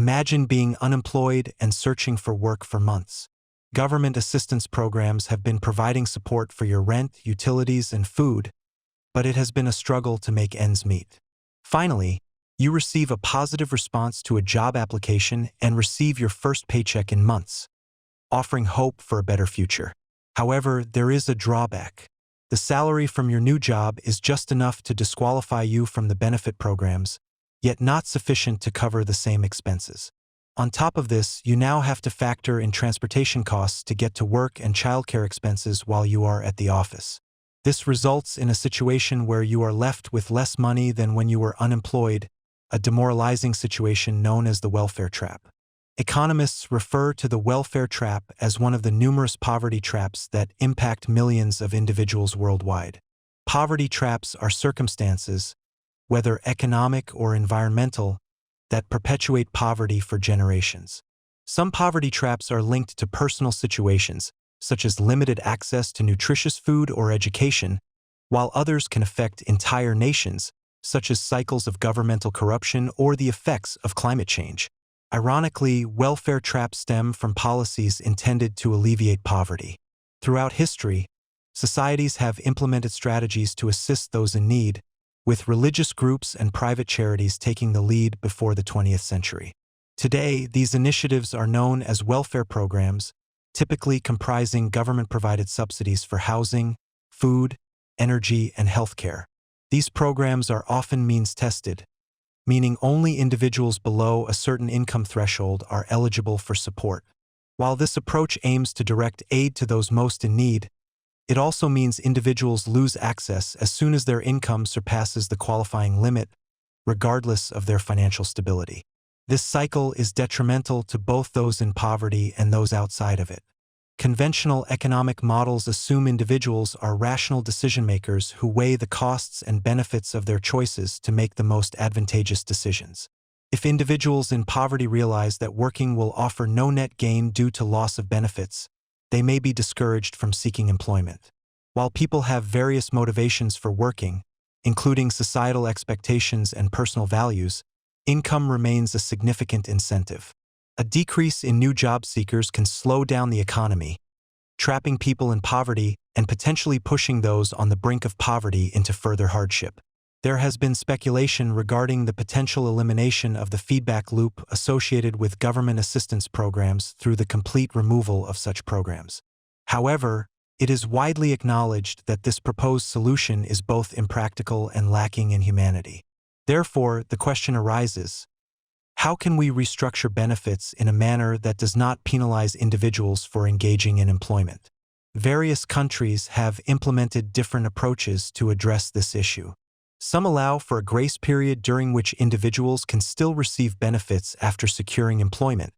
Imagine being unemployed and searching for work for months. Government assistance programs have been providing support for your rent, utilities, and food, but it has been a struggle to make ends meet. Finally, you receive a positive response to a job application and receive your first paycheck in months, offering hope for a better future. However, there is a drawback. The salary from your new job is just enough to disqualify you from the benefit programs, yet not sufficient to cover the same expenses. On top of this, you now have to factor in transportation costs to get to work and childcare expenses while you are at the office. This results in a situation where you are left with less money than when you were unemployed, a demoralizing situation known as the welfare trap. Economists refer to the welfare trap as one of the numerous poverty traps that impact millions of individuals worldwide. Poverty traps are circumstances, whether economic or environmental, that perpetuate poverty for generations. Some poverty traps are linked to personal situations, such as limited access to nutritious food or education, while others can affect entire nations, such as cycles of governmental corruption or the effects of climate change. Ironically, welfare traps stem from policies intended to alleviate poverty. Throughout history, societies have implemented strategies to assist those in need, with religious groups and private charities taking the lead before the 20th century. Today, these initiatives are known as welfare programs, typically comprising government-provided subsidies for housing, food, energy, and healthcare. These programs are often means-tested, meaning only individuals below a certain income threshold are eligible for support. While this approach aims to direct aid to those most in need, it also means individuals lose access as soon as their income surpasses the qualifying limit, regardless of their financial stability. This cycle is detrimental to both those in poverty and those outside of it. Conventional economic models assume individuals are rational decision-makers who weigh the costs and benefits of their choices to make the most advantageous decisions. If individuals in poverty realize that working will offer no net gain due to loss of benefits, they may be discouraged from seeking employment. While people have various motivations for working, including societal expectations and personal values, income remains a significant incentive. A decrease in new job seekers can slow down the economy, trapping people in poverty and potentially pushing those on the brink of poverty into further hardship. There has been speculation regarding the potential elimination of the feedback loop associated with government assistance programs through the complete removal of such programs. However, it is widely acknowledged that this proposed solution is both impractical and lacking in humanity. Therefore, the question arises, how can we restructure benefits in a manner that does not penalize individuals for engaging in employment? Various countries have implemented different approaches to address this issue. Some allow for a grace period during which individuals can still receive benefits after securing employment,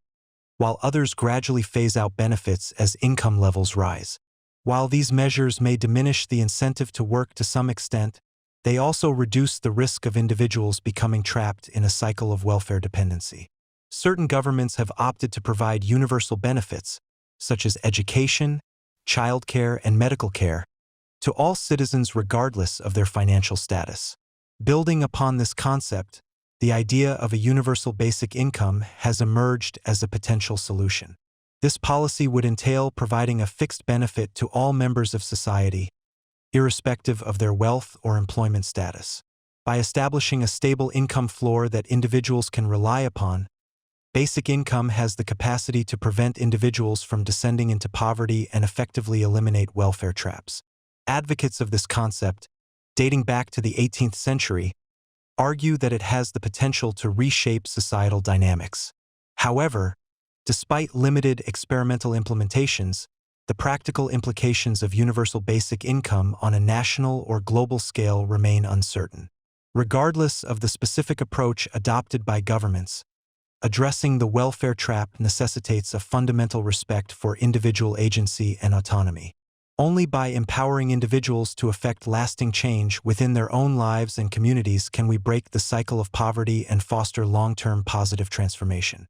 while others gradually phase out benefits as income levels rise. While these measures may diminish the incentive to work to some extent, they also reduce the risk of individuals becoming trapped in a cycle of welfare dependency. Certain governments have opted to provide universal benefits, such as education, childcare, and medical care, to all citizens regardless of their financial status. Building upon this concept, the idea of a universal basic income has emerged as a potential solution. This policy would entail providing a fixed benefit to all members of society, irrespective of their wealth or employment status. By establishing a stable income floor that individuals can rely upon, basic income has the capacity to prevent individuals from descending into poverty and effectively eliminate welfare traps. Advocates of this concept, dating back to the 18th century, argue that it has the potential to reshape societal dynamics. However, despite limited experimental implementations, the practical implications of universal basic income on a national or global scale remain uncertain. Regardless of the specific approach adopted by governments, addressing the welfare trap necessitates a fundamental respect for individual agency and autonomy. Only by empowering individuals to effect lasting change within their own lives and communities can we break the cycle of poverty and foster long-term positive transformation.